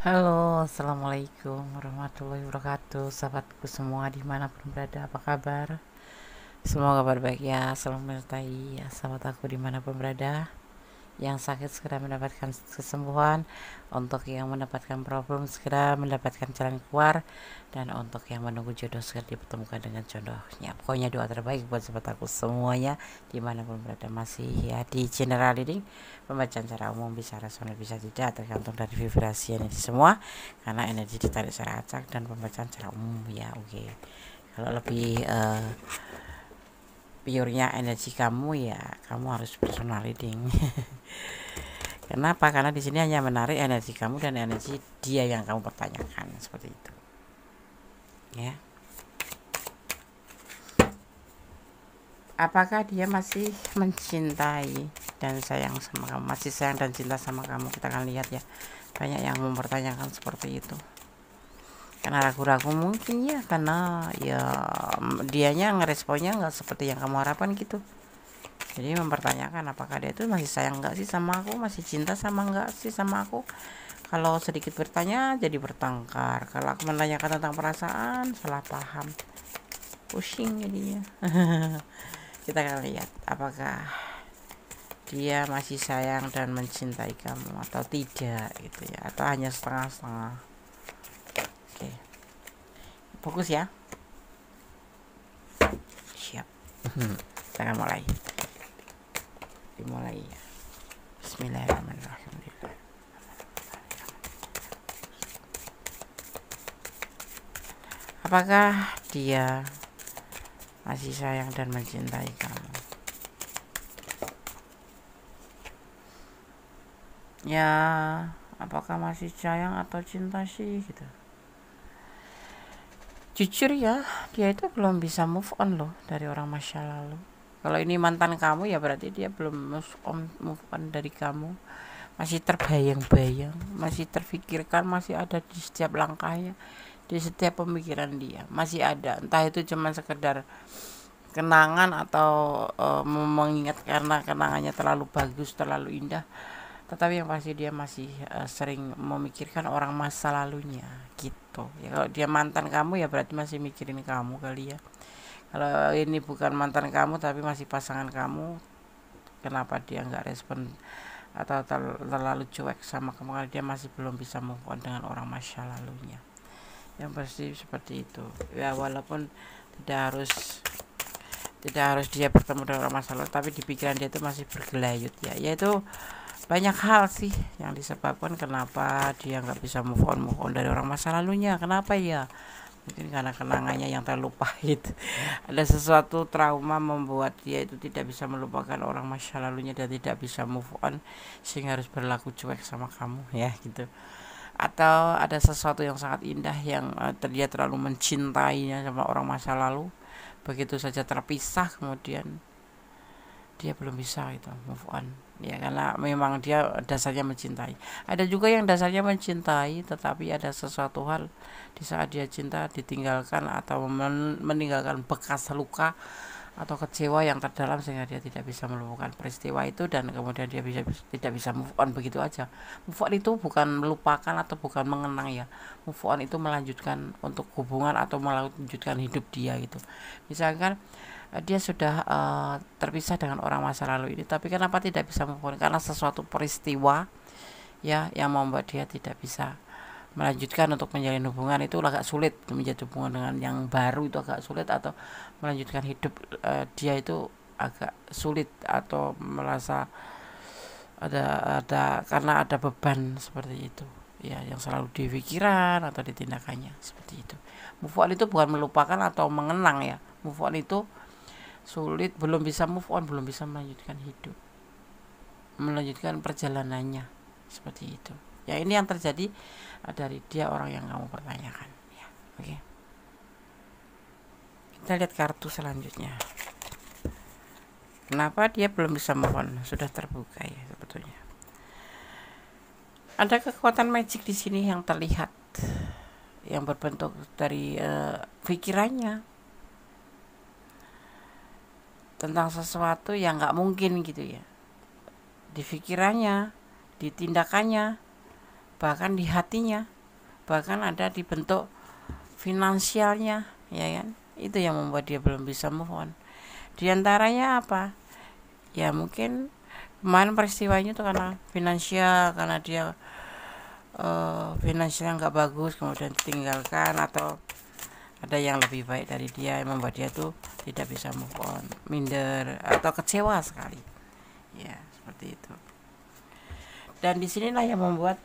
Halo, assalamualaikum warahmatullahi wabarakatuh. Sahabatku semua dimanapun berada, apa kabar? Semoga kabar baik ya, selalu menyertai ya, sahabat aku dimanapun berada. Yang sakit segera mendapatkan kesembuhan, untuk yang mendapatkan problem segera mendapatkan jalan keluar, dan untuk yang menunggu jodoh segera dipertemukan dengan jodohnya. Pokoknya doa terbaik buat sahabat aku semuanya dimanapun berada. Masih ya di general reading, pembacaan secara umum, bisa resonate bisa tidak, tergantung dari vibrasi energi semua, karena energi ditarik secara acak dan pembacaan secara umum ya. Oke, kalau lebih purenya energi kamu ya, kamu harus personal reading. Kenapa? Karena di sini hanya menarik energi kamu dan energi dia yang kamu pertanyakan, seperti itu. Ya. Apakah dia masih mencintai dan sayang sama kamu? Masih sayang dan cinta sama kamu? Kita akan lihat ya. Banyak yang mempertanyakan seperti itu. Karena ragu-ragu mungkin ya, karena ya dianya ngeresponnya nggak seperti yang kamu harapkan gitu. Jadi mempertanyakan apakah dia itu masih sayang nggak sih sama aku, masih cinta sama nggak sih sama aku. Kalau sedikit bertanya jadi bertengkar, kalau aku menanyakan tentang perasaan salah paham, pusing jadinya. Kita akan lihat apakah dia masih sayang dan mencintai kamu atau tidak gitu ya, atau hanya setengah-setengah. Oke, fokus ya, siap. Kita akan dimulai ya. Bismillahirrahmanirrahim. Apakah dia masih sayang dan mencintai kamu? Ya, apakah masih sayang atau cinta sih gitu. Jujur ya, dia itu belum bisa move on loh dari orang masa lalu. Kalau ini mantan kamu ya berarti dia belum move on dari kamu. Masih terbayang-bayang, masih terfikirkan, masih ada di setiap langkahnya, di setiap pemikiran dia. Masih ada, entah itu cuma sekedar kenangan atau mengingat karena kenangannya terlalu bagus, terlalu indah. Tetapi yang pasti dia masih sering memikirkan orang masa lalunya gitu ya. Kalau dia mantan kamu ya berarti masih mikirin kamu kali ya. Kalau ini bukan mantan kamu tapi masih pasangan kamu, kenapa dia nggak respon atau terlalu cuek sama kamu, karena dia masih belum bisa move on dengan orang masa lalunya. Yang pasti seperti itu ya, walaupun tidak harus dia bertemu dengan orang masa lalu, tapi di pikiran dia itu masih bergelayut ya, yaitu banyak hal sih yang disebabkan kenapa dia nggak bisa move on dari orang masa lalunya. Kenapa ya? Mungkin karena kenangannya yang terlalu pahit. Ada sesuatu trauma membuat dia itu tidak bisa melupakan orang masa lalunya dan tidak bisa move on, sehingga harus berlaku cuek sama kamu ya gitu. Atau ada sesuatu yang sangat indah yang dia terlalu mencintainya sama orang masa lalu, begitu saja terpisah kemudian dia belum bisa itu move on ya, karena memang dia dasarnya mencintai. Ada juga yang dasarnya mencintai tetapi ada sesuatu hal di saat dia cinta ditinggalkan atau meninggalkan bekas luka atau kecewa yang terdalam sehingga dia tidak bisa melupakan peristiwa itu, dan kemudian dia tidak bisa move on begitu aja. Move on itu bukan melupakan atau bukan mengenang ya. Move on itu melanjutkan untuk hubungan atau melanjutkan hidup dia gitu. Misalkan dia sudah terpisah dengan orang masa lalu ini, tapi kenapa tidak bisa move on? Karena sesuatu peristiwa ya yang membuat dia tidak bisa melanjutkan untuk menjalin hubungan. Itu agak sulit menjadi hubungan dengan yang baru, itu agak sulit, atau melanjutkan hidup dia itu agak sulit, atau merasa ada karena ada beban seperti itu ya, yang selalu di pikiran atau di tindakannya seperti itu. Move on itu bukan melupakan atau mengenang ya. Move on itu sulit, belum bisa move on, belum bisa melanjutkan hidup, melanjutkan perjalanannya seperti itu ya. Ini yang terjadi dari dia, orang yang kamu pertanyakan ya. Oke, kita lihat kartu selanjutnya. Kenapa dia belum bisa move on? Sudah terbuka ya sebetulnya. Ada kekuatan magic di sini yang terlihat, yang berbentuk dari pikirannya tentang sesuatu yang nggak mungkin gitu ya, di pikirannya, di tindakannya, bahkan di hatinya bahkan ada di bentuk finansialnya, ya kan? Itu yang membuat dia belum bisa move on. Di antaranya apa? Ya mungkin kemarin peristiwanya itu karena finansial, karena dia finansialnya nggak bagus, kemudian ditinggalkan, atau ada yang lebih baik dari dia yang membuat dia tuh tidak bisa move on, minder atau kecewa sekali. Ya, seperti itu. Dan disinilah yang membuat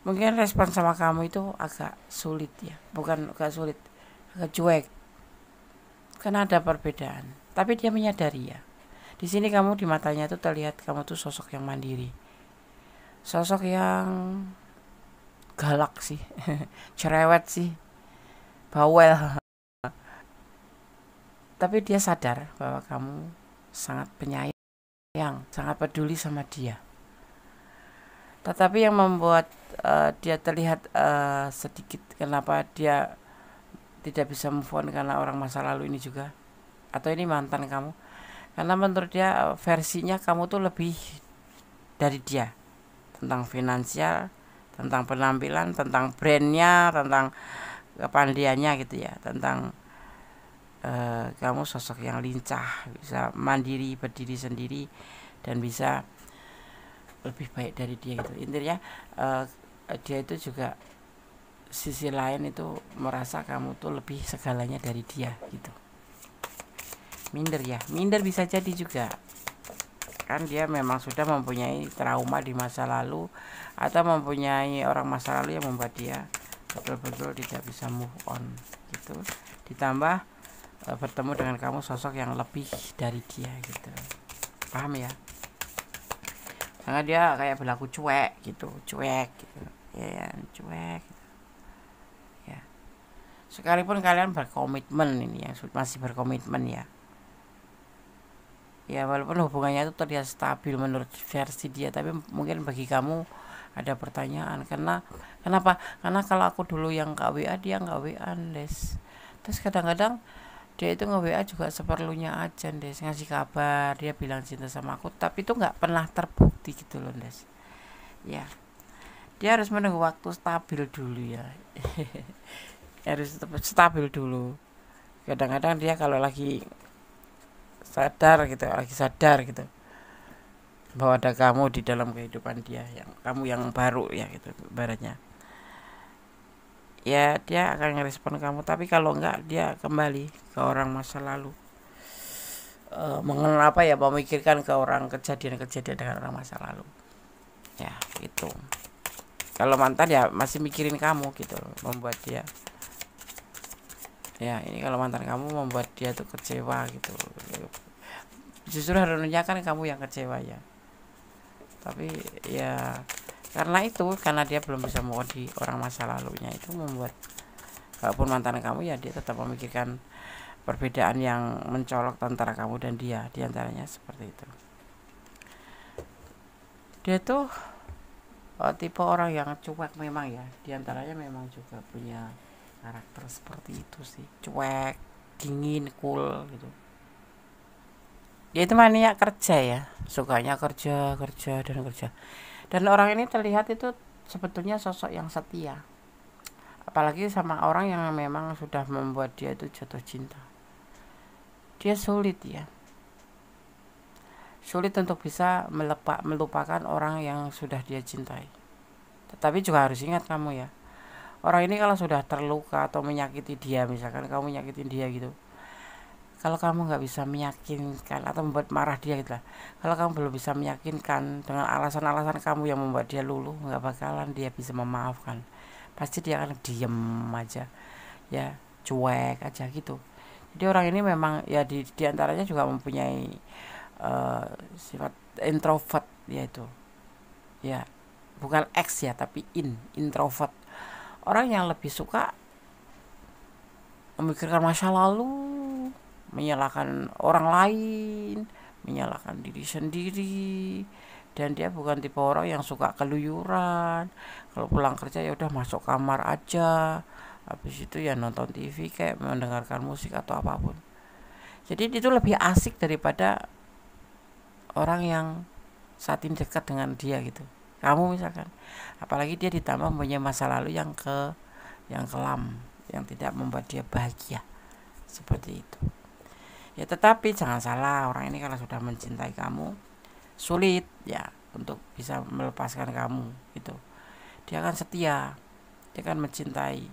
mungkin respon sama kamu itu agak sulit ya, bukan agak sulit, agak cuek, karena ada perbedaan. Tapi dia menyadari ya. Di sini kamu di matanya tuh terlihat kamu tuh sosok yang mandiri, sosok yang galak sih, cerewet sih, bawel. Tapi dia sadar bahwa kamu sangat penyayang, sangat peduli sama dia. Tetapi yang membuat dia terlihat sedikit kenapa dia tidak bisa move on karena orang masa lalu ini juga, atau ini mantan kamu, karena menurut dia versinya kamu tuh lebih dari dia, tentang finansial, tentang penampilan, tentang brandnya, tentang kepandiannya gitu ya, tentang kamu sosok yang lincah, bisa mandiri, berdiri sendiri, dan bisa lebih baik dari dia gitu. Intinya dia itu juga sisi lain itu merasa kamu tuh lebih segalanya dari dia gitu. Minder ya, minder bisa jadi juga, kan dia memang sudah mempunyai trauma di masa lalu, atau mempunyai orang masa lalu yang membuat dia betul-betul tidak bisa move on gitu. Ditambah bertemu dengan kamu sosok yang lebih dari dia gitu, paham ya? Karena dia kayak berlaku cuek gitu ya, cuek gitu. Ya, sekalipun kalian berkomitmen, ini yang masih berkomitmen ya, walaupun hubungannya itu terlihat stabil menurut versi dia, tapi mungkin bagi kamu ada pertanyaan, kenapa? Karena kalau aku dulu yang WA, dia nggak WA, Des. Terus kadang-kadang dia itu nge-WA juga seperlunya aja, Des, ngasih kabar, dia bilang cinta sama aku, tapi itu nggak pernah terbukti gitu loh, Des. Ya, dia harus menunggu waktu stabil dulu ya. Harus stabil dulu. Kadang-kadang dia kalau lagi sadar gitu bahwa ada kamu di dalam kehidupan dia, yang kamu yang baru ya gitu ibaratnya, ya dia akan ngerespon kamu. Tapi kalau enggak, dia kembali ke orang masa lalu, memikirkan ke orang kejadian-kejadian dengan orang masa lalu ya itu. Kalau mantan ya masih mikirin kamu gitu, membuat dia ya, ini kalau mantan kamu membuat dia tuh kecewa gitu. Justru harusnya kan kamu yang kecewa ya, tapi ya karena dia belum bisa move on di orang masa lalunya, itu membuat walaupun mantan kamu ya dia tetap memikirkan perbedaan yang mencolok antara kamu dan dia, diantaranya seperti itu. Dia tuh tipe orang yang cuek memang ya, diantaranya memang juga punya karakter seperti itu sih, cuek, dingin, cool gitu. Dia itu mania kerja ya, sukanya kerja dan kerja. Dan orang ini terlihat itu sebetulnya sosok yang setia, apalagi sama orang yang memang sudah membuat dia itu jatuh cinta. Dia sulit untuk bisa melupakan orang yang sudah dia cintai. Tetapi juga harus ingat kamu ya, orang ini kalau sudah terluka atau menyakiti dia, misalkan kamu nyakitin dia gitu, kalau kamu nggak bisa meyakinkan atau membuat marah dia gitu lah, kalau kamu belum bisa meyakinkan dengan alasan-alasan kamu yang membuat dia luluh, nggak bakalan dia bisa memaafkan. Pasti dia akan diem aja ya, cuek aja gitu. Jadi orang ini memang ya di antaranya juga mempunyai sifat introvert, yaitu ya bukan X ya, tapi introvert. Orang yang lebih suka memikirkan masa lalu, menyalahkan orang lain, menyalahkan diri sendiri, dan dia bukan tipe orang yang suka keluyuran. Kalau pulang kerja ya udah masuk kamar aja, habis itu ya nonton TV kayak mendengarkan musik atau apapun. Jadi itu lebih asik daripada orang yang saat ini dekat dengan dia gitu. Kamu misalkan apalagi dia ditambah mempunyai masa lalu yang kelam, yang tidak membuat dia bahagia seperti itu. Ya tetapi jangan salah, orang ini kalau sudah mencintai kamu sulit ya untuk bisa melepaskan kamu gitu. Dia akan setia, dia akan mencintai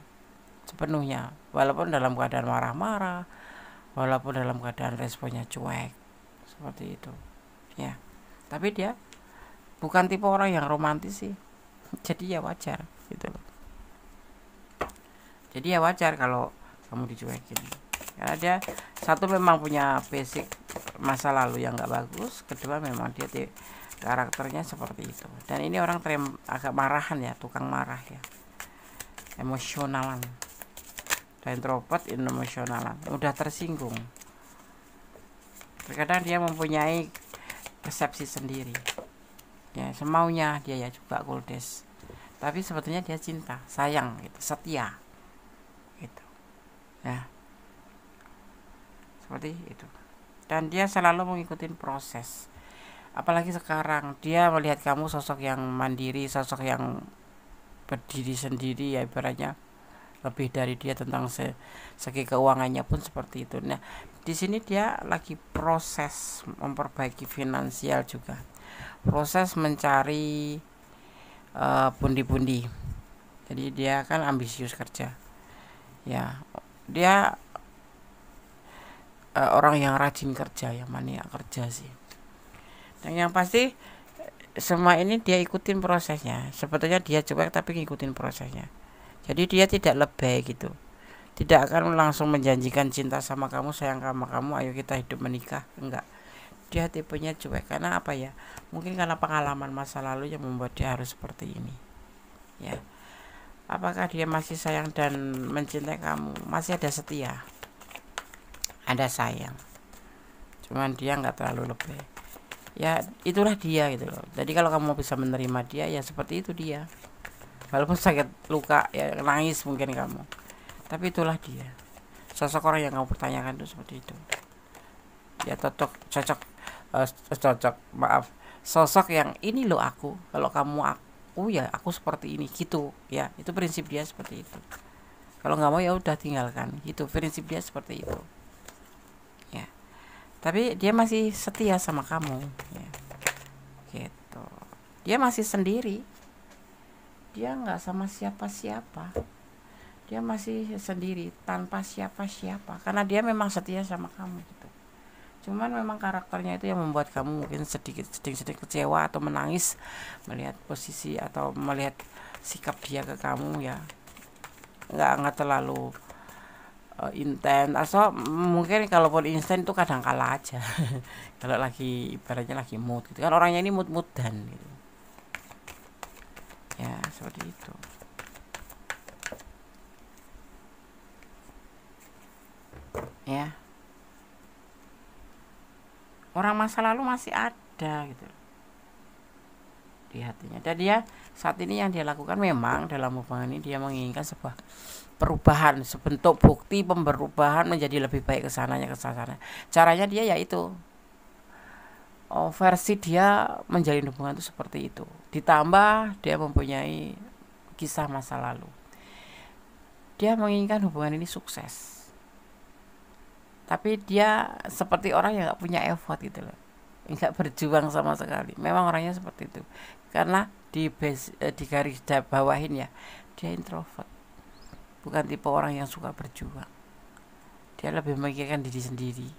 sepenuhnya, walaupun dalam keadaan marah-marah, walaupun dalam keadaan responnya cuek seperti itu ya. Tapi dia bukan tipe orang yang romantis sih, jadi ya wajar gitu loh. Jadi ya wajar kalau kamu dicuekin, karena dia satu memang punya basic masa lalu yang gak bagus, kedua memang dia karakternya seperti itu. Dan ini orang agak marahan ya, tukang marah ya, emosionalan, dan introvert, emosionalan, mudah tersinggung. Terkadang dia mempunyai persepsi sendiri ya, semaunya dia ya, juga kuldes, tapi sebetulnya dia cinta, sayang gitu, setia gitu ya, seperti itu. Dan dia selalu mengikuti proses, apalagi sekarang dia melihat kamu sosok yang mandiri, sosok yang berdiri sendiri ya, ibaratnya lebih dari dia tentang segi keuangannya pun seperti itu. Nah, di sini dia lagi proses memperbaiki finansial juga, proses mencari pundi-pundi. Jadi dia kan ambisius kerja ya, dia orang yang rajin kerja, yang maniak kerja sih. Dan yang pasti semua ini dia ikutin prosesnya. Sebetulnya dia cuek tapi ngikutin prosesnya. Jadi dia tidak lebay gitu, tidak akan langsung menjanjikan cinta sama kamu, sayang sama kamu, ayo kita hidup menikah, enggak. Dia tipenya cuek, karena apa ya, mungkin karena pengalaman masa lalu yang membuat dia harus seperti ini ya. Apakah dia masih sayang dan mencintai kamu? Masih ada setia, ada sayang, cuman dia nggak terlalu lebay ya. Itulah dia gitu loh. Jadi kalau kamu bisa menerima dia ya seperti itu dia, walaupun sakit luka ya, nangis mungkin kamu, tapi itulah dia. Sosok orang yang kamu pertanyakan itu seperti itu ya, cocok maaf, sosok yang ini loh aku, kalau kamu aku ya aku seperti ini gitu ya. Itu prinsip dia seperti itu. Kalau nggak mau ya udah tinggalkan gitu, prinsip dia seperti itu ya. Tapi dia masih setia sama kamu ya, gitu. Dia masih sendiri, dia nggak sama siapa-siapa, dia masih sendiri tanpa siapa-siapa, karena dia memang setia sama kamu gitu. Cuman memang karakternya itu yang membuat kamu mungkin sedikit kecewa atau menangis melihat posisi atau melihat sikap dia ke kamu ya. Nggak terlalu intens, atau mungkin kalaupun instan itu kadang kala aja. Kalau lagi ibaratnya lagi mood gitu kan, orangnya ini mood-moodan gitu ya, seperti itu ya. Orang masa lalu masih ada gitu di hatinya. Dan dia saat ini yang dia lakukan memang dalam hubungan ini dia menginginkan sebuah perubahan, sebentuk bukti perubahan menjadi lebih baik ke sananya. Caranya dia yaitu versi dia menjalin hubungan itu seperti itu. Ditambah dia mempunyai kisah masa lalu. Dia menginginkan hubungan ini sukses. Tapi dia seperti orang yang gak punya effort gitu loh, gak berjuang sama sekali. Memang orangnya seperti itu, karena di garis bawahin ya, dia introvert, bukan tipe orang yang suka berjuang. Dia lebih memikirkan diri sendiri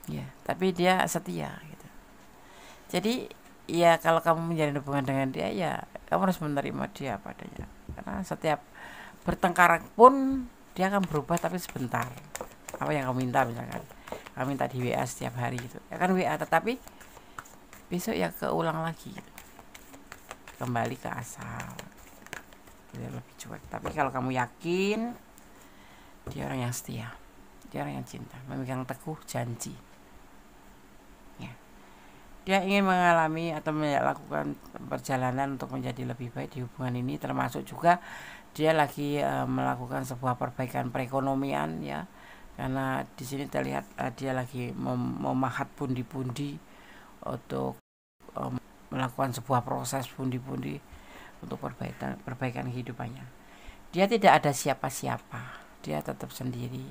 ya, tapi dia setia gitu. Jadi ya kalau kamu menjalin hubungan dengan dia ya kamu harus menerima dia padanya, karena setiap bertengkar pun dia akan berubah, tapi sebentar. Apa yang kamu minta, misalkan kamu minta di WA setiap hari gitu, ya kan WA, tetapi besok ya keulang lagi gitu. Kembali ke asal gitu, lebih cuek. Tapi kalau kamu yakin dia orang yang setia, dia orang yang cinta, memegang teguh janji ya. Dia ingin mengalami atau melakukan perjalanan untuk menjadi lebih baik di hubungan ini, termasuk juga dia lagi melakukan sebuah perbaikan perekonomian ya, karena di sini terlihat dia lagi memahat pundi-pundi untuk melakukan sebuah proses pundi-pundi untuk perbaikan kehidupannya. Dia tidak ada siapa-siapa, dia tetap sendiri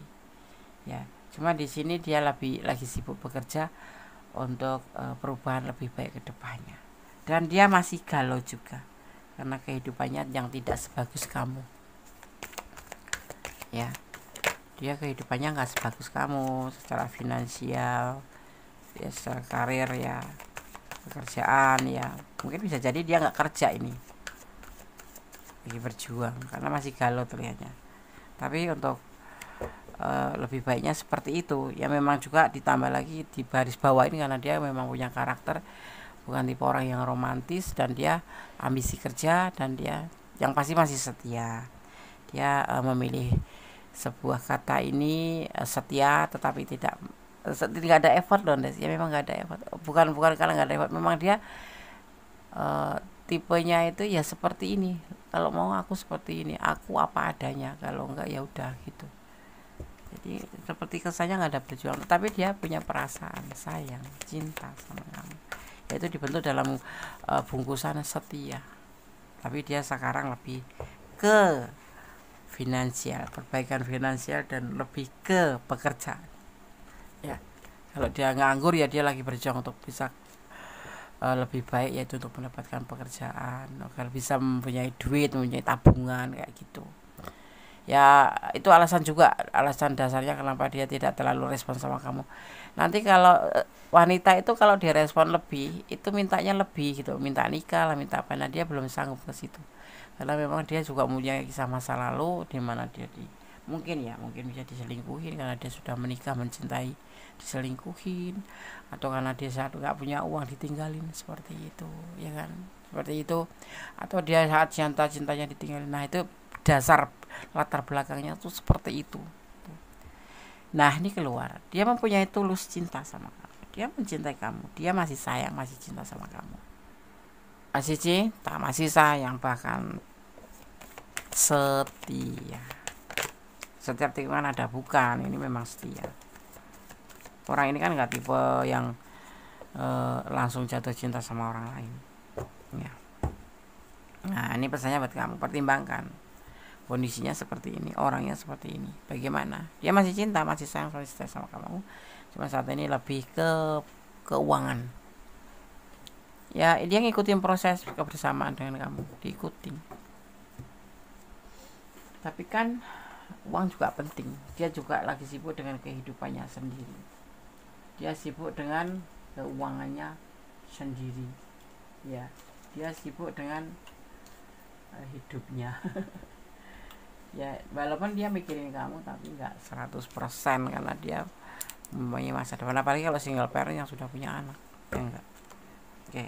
ya. Cuma di sini dia lagi sibuk bekerja untuk perubahan lebih baik ke depannya. Dan dia masih galau juga karena kehidupannya yang tidak sebagus kamu ya. Dia kehidupannya nggak sebagus kamu secara finansial ya, secara karir ya, pekerjaan ya. Mungkin bisa jadi dia nggak kerja ini, lagi berjuang karena masih galau terlihatnya. Tapi untuk lebih baiknya seperti itu ya. Memang juga ditambah lagi di baris bawah ini karena dia memang punya karakter bukan tipe orang yang romantis, dan dia ambisi kerja, dan dia yang pasti masih setia. Dia memilih sebuah kata ini setia, tetapi tidak ada effort dong. Ya memang nggak ada effort, bukan karena nggak ada effort, memang dia tipenya itu ya seperti ini. Kalau mau aku seperti ini, aku apa adanya, kalau enggak ya udah gitu. Jadi seperti kesannya nggak ada perjuangan, tapi dia punya perasaan sayang, cinta sama kamu. Yaitu dibentuk dalam bungkusan setia. Tapi dia sekarang lebih ke finansial, perbaikan finansial, dan lebih ke pekerjaan. Ya, kalau dia nganggur ya dia lagi berjuang untuk bisa lebih baik, yaitu untuk mendapatkan pekerjaan, agar bisa mempunyai duit, mempunyai tabungan kayak gitu. Ya itu alasan dasarnya kenapa dia tidak terlalu respon sama kamu. Nanti kalau wanita itu kalau dia respon lebih, itu mintanya lebih gitu, minta nikah lah, minta apa. Nah dia belum sanggup ke situ karena memang dia juga punya kisah masa lalu di mana dia mungkin bisa diselingkuhin karena dia sudah menikah, mencintai, diselingkuhin, atau karena dia saat nggak punya uang ditinggalin, seperti itu ya kan, seperti itu. Atau dia saat cintanya ditinggalin. Nah itu dasar latar belakangnya tuh seperti itu. Nah ini keluar, dia mempunyai tulus cinta sama kamu, dia mencintai kamu, dia masih sayang, masih cinta sama kamu, masih cinta, masih sayang, bahkan setia. Setiap tikungan ada bukan, ini memang setia. Orang ini kan nggak tipe yang langsung jatuh cinta sama orang lain ya. Nah ini pesannya buat kamu, pertimbangkan kondisinya seperti ini, orangnya seperti ini, bagaimana. Dia masih cinta, masih sayang, masih setia sama kamu, cuma saat ini lebih ke keuangan ya. Dia ngikutin proses kebersamaan dengan kamu, diikutin. Tapi kan uang juga penting. Dia juga lagi sibuk dengan kehidupannya sendiri, dia sibuk dengan keuangannya sendiri ya. Dia sibuk dengan hidupnya ya, walaupun dia mikirin kamu tapi nggak 100% karena dia mempunyai masa depan, apalagi kalau single parent yang sudah punya anak ya enggak. Oke.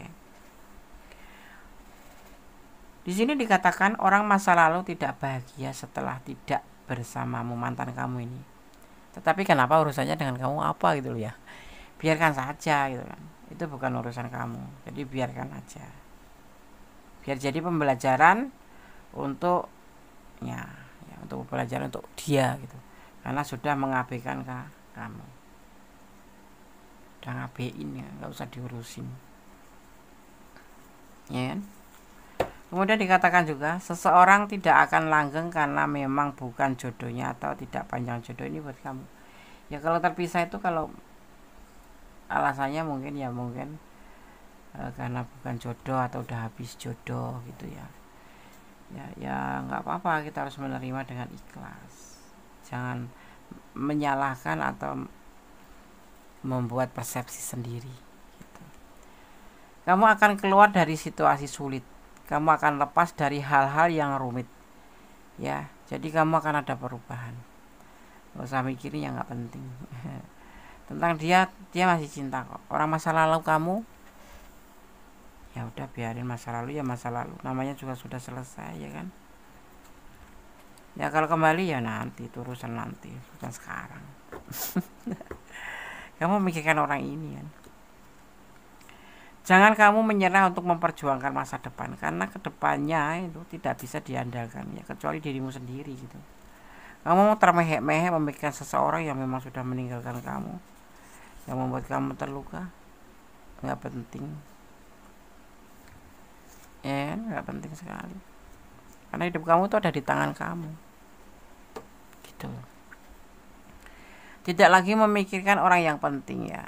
Di sini dikatakan orang masa lalu tidak bahagia setelah tidak bersamamu, mantan kamu ini. Tetapi kenapa urusannya dengan kamu apa gitu loh ya. Biarkan saja gitu kan. Itu bukan urusan kamu. Jadi biarkan aja. Biar jadi pembelajaran untuk untuk pelajaran untuk dia gitu, karena sudah mengabaikan kamu, udah ngabein ya, nggak usah diurusin ya kan? Kemudian dikatakan juga seseorang tidak akan langgeng karena memang bukan jodohnya atau tidak panjang jodoh. Ini buat kamu ya. Kalau terpisah itu kalau alasannya mungkin karena bukan jodoh atau udah habis jodoh gitu ya nggak apa-apa, kita harus menerima dengan ikhlas. Jangan menyalahkan atau membuat persepsi sendiri gitu. Kamu akan keluar dari situasi sulit, kamu akan lepas dari hal-hal yang rumit ya. Jadi kamu akan ada perubahan, nggak usah mikirin yang nggak penting tentang dia masih cinta kok. Orang masa lalu kamu ya udah, biarin masa lalu ya masa lalu, namanya juga sudah selesai ya kan. Ya kalau kembali ya nanti, itu urusan nanti, bukan sekarang kamu memikirkan orang ini kan. Jangan kamu menyerah untuk memperjuangkan masa depan, karena kedepannya itu tidak bisa diandalkan ya, kecuali dirimu sendiri gitu. Kamu termehek-mehek memikirkan seseorang yang memang sudah meninggalkan kamu, yang membuat kamu terluka, nggak penting. ya kan? Nggak penting sekali, karena hidup kamu tuh ada di tangan kamu gitu. Tidak lagi memikirkan orang yang penting ya,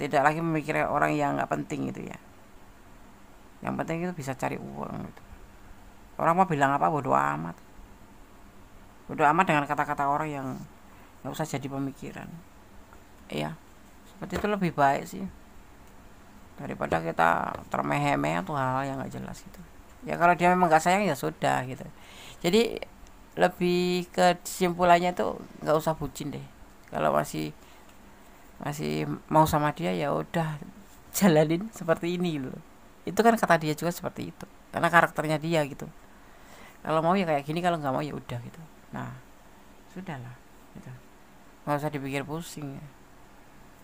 tidak lagi memikirkan orang yang nggak penting gitu ya. Yang penting itu bisa cari uang gitu. Orang mau bilang apa, bodo amat, bodo amat dengan kata-kata orang yang nggak usah jadi pemikiran. Iya, seperti itu lebih baik sih daripada kita termeh-meh atau hal yang nggak jelas gitu. Ya kalau dia memang nggak sayang ya sudah gitu. Jadi lebih ke kesimpulannya tuh nggak usah bucin deh. Kalau masih masih mau sama dia ya udah jalanin seperti ini gitu. Itu kan kata dia juga seperti itu, karena karakternya dia gitu. Kalau mau ya kayak gini, kalau nggak mau ya udah gitu. Nah sudahlah gitu, nggak usah dipikir pusing ya.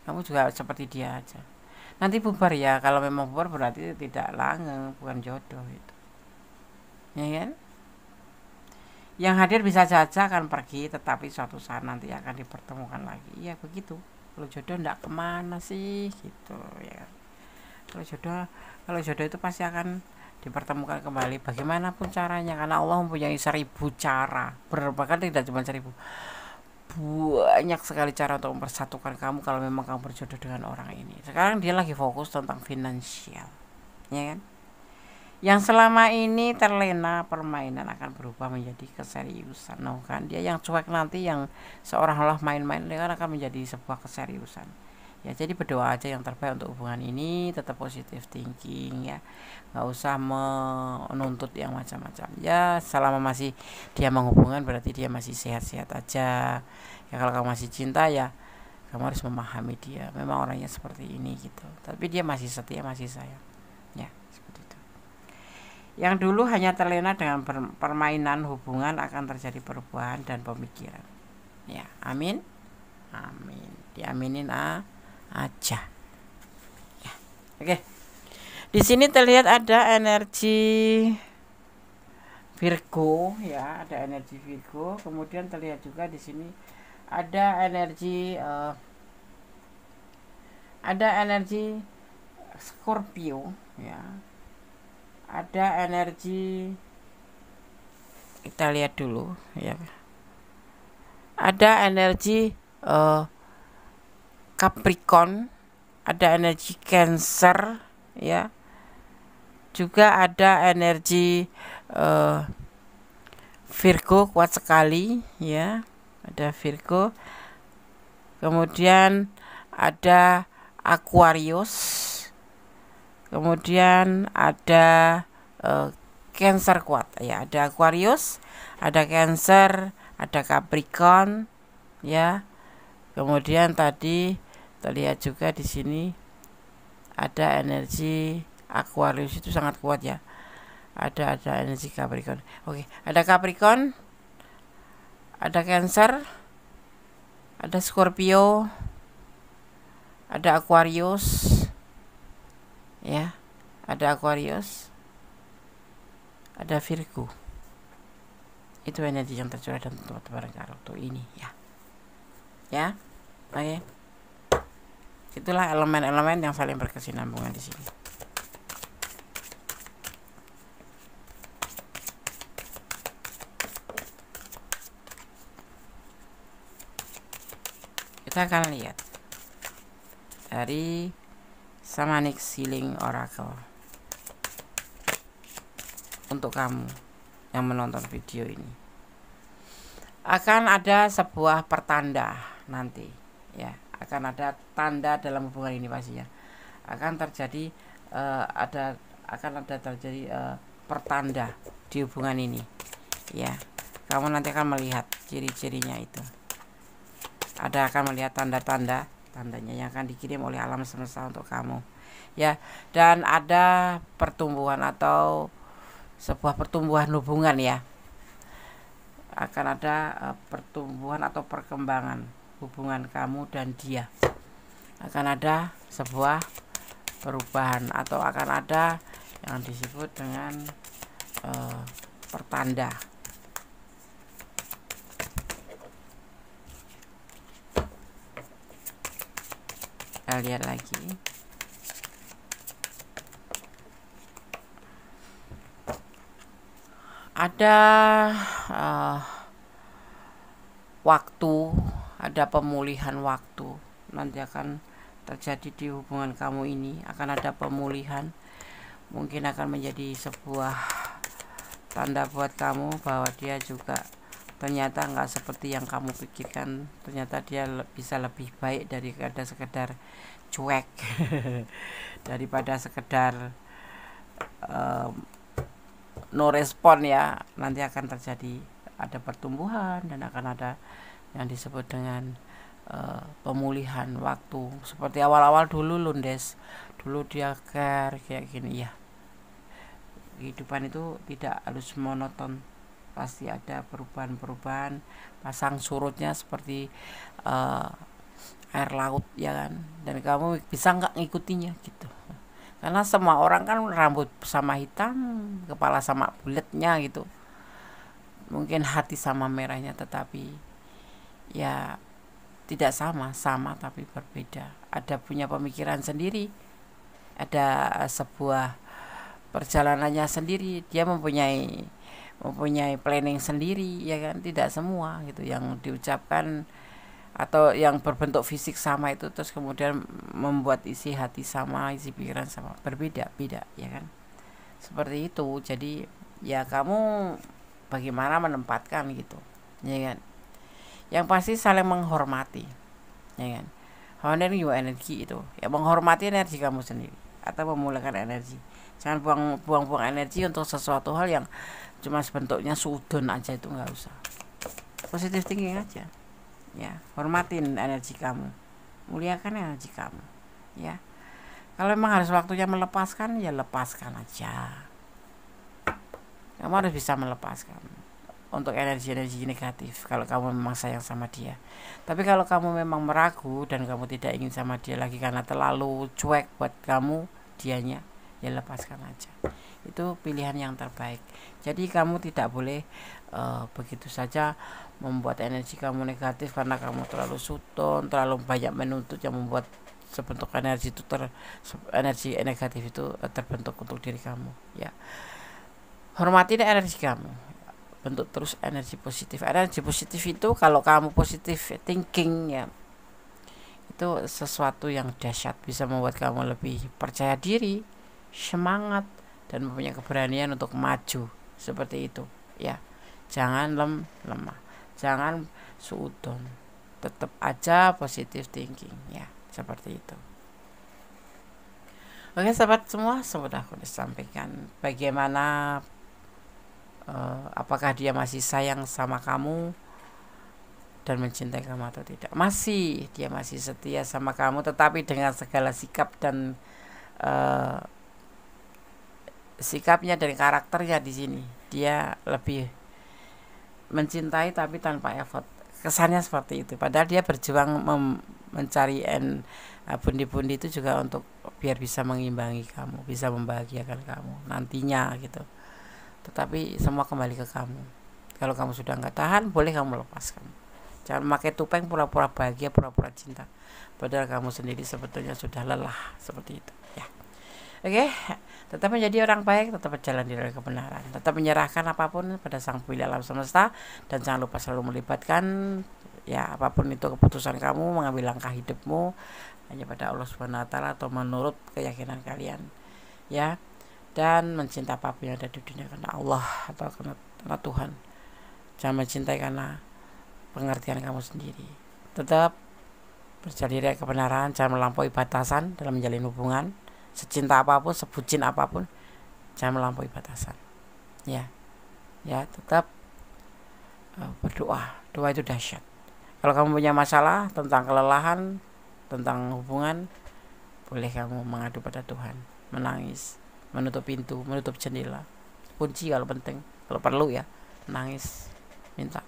Kamu juga seperti dia aja, nanti bubar ya. Kalau memang bubar berarti tidak langgeng, bukan jodoh itu, ya kan. Yang hadir bisa saja akan pergi, tetapi suatu saat nanti akan dipertemukan lagi. Iya begitu. Kalau jodoh ndak kemana sih gitu ya. Kalau jodoh, kalau jodoh itu pasti akan dipertemukan kembali bagaimanapun caranya, karena Allah mempunyai 1000 cara, bahkan tidak cuma 1000, banyak sekali cara untuk mempersatukan kamu kalau memang kamu berjodoh dengan orang ini. Sekarang dia lagi fokus tentang finansial, ya kan. Yang selama ini terlena permainan akan berubah menjadi keseriusan. Nah kan dia yang cuek nanti, yang seolah-olah main-main, dia kan akan menjadi sebuah keseriusan. Ya jadi berdoa aja yang terbaik untuk hubungan ini, tetap positive thinking ya, nggak usah menuntut yang macam-macam ya. Selama masih dia menghubungkan berarti dia masih sehat-sehat aja ya. Kalau kamu masih cinta ya kamu harus memahami dia memang orangnya seperti ini gitu, tapi dia masih setia, masih sayang ya, seperti itu. Yang dulu hanya terlena dengan permainan hubungan akan terjadi perubahan dan pemikiran ya. Amin, amin, diaminin aja ya. Oke, di sini terlihat ada energi Virgo ya, ada energi Virgo. Kemudian terlihat juga di sini ada energi Scorpio ya, ada energi, kita lihat dulu ya, ada energi Capricorn, ada energi Cancer ya, juga ada energi Virgo kuat sekali ya, ada Virgo. Kemudian ada Aquarius, kemudian ada Cancer kuat ya, ada Aquarius, ada Cancer, ada Capricorn ya. Kemudian tadi terlihat juga di sini ada energi Aquarius, itu sangat kuat ya. Ada energi Capricorn. Oke, ada Capricorn, ada Cancer, ada Scorpio, ada Aquarius ya, ada Aquarius, ada Virgo. Itu energi yang tercurah dan teman-teman kartu ini ya. Oke, itulah elemen-elemen yang saling berkesinambungan di sini. Kita akan lihat dari Shamanic Healing Oracle untuk kamu yang menonton video ini. Akan ada sebuah pertanda nanti ya, akan ada tanda dalam hubungan ini pastinya. Akan terjadi pertanda di hubungan ini ya. Kamu nanti akan melihat ciri-cirinya itu. Akan melihat tandanya yang akan dikirim oleh alam semesta untuk kamu ya. Dan ada pertumbuhan atau sebuah pertumbuhan hubungan ya. Akan ada pertumbuhan atau perkembangan hubungan kamu dan dia. Akan ada sebuah perubahan atau akan ada yang disebut dengan pertanda. Kita lihat lagi. ada uh, waktu, ada pemulihan waktu. Nanti akan terjadi di hubungan kamu ini, akan ada pemulihan. Mungkin akan menjadi sebuah tanda buat kamu bahwa dia juga ternyata nggak seperti yang kamu pikirkan. Ternyata dia bisa lebih baik daripada sekedar cuek daripada sekedar no respon ya. Nanti akan terjadi ada pertumbuhan dan akan ada yang disebut dengan pemulihan waktu. Seperti awal-awal dulu Lundes, dulu dia care kayak gini ya. Kehidupan itu tidak harus monoton, pasti ada perubahan-perubahan, pasang surutnya seperti air laut ya kan, dan kamu bisa nggak ngikutinya gitu. Karena semua orang kan rambut sama hitam, kepala sama bulatnya gitu, mungkin hati sama merahnya, tetapi ya tidak sama tapi berbeda. Ada punya pemikiran sendiri, ada sebuah perjalanannya sendiri, dia mempunyai planning sendiri ya kan. Tidak semua gitu yang diucapkan atau yang berbentuk fisik sama itu terus kemudian membuat isi hati sama, isi pikiran sama, berbeda-beda ya kan, seperti itu. Jadi ya kamu bagaimana menempatkan gitu ya kan. Yang pasti saling menghormati ya kan. Honoring your energy itu ya, menghormati energi kamu sendiri atau memulihkan energi. Jangan buang-buang energi untuk sesuatu hal yang cuma sebentuknya sudon aja, itu nggak usah. Positive thinking aja ya, hormatin energi kamu, muliakan energi kamu ya. Kalau memang harus waktunya melepaskan, ya lepaskan aja. Kamu harus bisa melepaskan untuk energi-energi negatif kalau kamu memang sayang sama dia. Tapi kalau kamu memang meragu dan kamu tidak ingin sama dia lagi karena terlalu cuek buat kamu dianya, ya lepaskan aja. Itu pilihan yang terbaik. Jadi kamu tidak boleh begitu saja membuat energi kamu negatif karena kamu terlalu sudon, terlalu banyak menuntut yang membuat sebentuk energi itu energi negatif itu terbentuk untuk diri kamu ya. Hormati energi kamu, bentuk terus energi positif. Energi positif itu kalau kamu positif thinking ya, itu sesuatu yang dahsyat, bisa membuat kamu lebih percaya diri, semangat, dan mempunyai keberanian untuk maju. Seperti itu ya. Jangan lemah, jangan suudon, tetap aja positive thinking ya, seperti itu. Oke sahabat semua, sudah aku sampaikan bagaimana apakah dia masih sayang sama kamu dan mencintai kamu atau tidak. Dia masih setia sama kamu, tetapi dengan segala sikap dan sikapnya dan karakternya di sini dia lebih mencintai tapi tanpa effort. Kesannya seperti itu. Padahal dia berjuang mencari bundi-bundi itu juga untuk biar bisa mengimbangi kamu, bisa membahagiakan kamu nantinya gitu. Tetapi semua kembali ke kamu. Kalau kamu sudah nggak tahan, boleh kamu lepaskan. Jangan memakai topeng pura-pura bahagia, pura-pura cinta, padahal kamu sendiri sebetulnya sudah lelah. Seperti itu ya. Oke, tetap menjadi orang baik, tetap berjalan di dalam kebenaran, tetap menyerahkan apapun pada Sang Pemilik alam semesta, dan jangan lupa selalu melibatkan ya apapun itu keputusan kamu mengambil langkah hidupmu hanya pada Allah Subhanahu wa taala atau menurut keyakinan kalian ya. Dan mencintai apapun yang ada di dunia karena Allah atau karena Tuhan. Jangan mencintai karena pengertian kamu sendiri. Tetap berjalan di kebenaran, jangan melampaui batasan dalam menjalin hubungan. Secinta apapun, sebucin apapun, jangan melampaui batasan ya. Tetap berdoa. Doa itu dahsyat. Kalau kamu punya masalah tentang kelelahan, tentang hubungan, boleh kamu mengadu pada Tuhan, menangis, menutup pintu, menutup jendela, kunci kalau penting, kalau perlu ya, menangis, minta,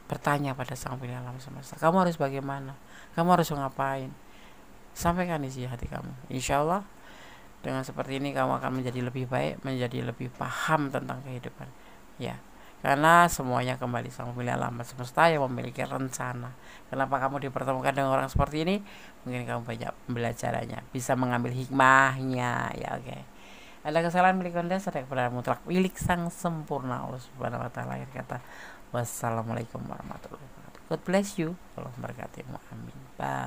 bertanya pada Sang Pemilik alam semesta, kamu harus bagaimana, kamu harus ngapain. Sampaikan isi hati kamu. Insya Allah dengan seperti ini kamu akan menjadi lebih baik, menjadi lebih paham tentang kehidupan ya. Karena semuanya kembali Sang Pemilik alam semesta yang memiliki rencana. Kenapa kamu dipertemukan dengan orang seperti ini? Mungkin kamu banyak belajarannya, bisa mengambil hikmahnya ya. Oke. Ada kesalahan milik Anda serta kepada mutlak milik sang sempurna Allah Subhanahu wa taala. Akhir kata, wassalamualaikum warahmatullahi wabarakatuh. God bless you. Allah memberkatimu. Amin. Bye.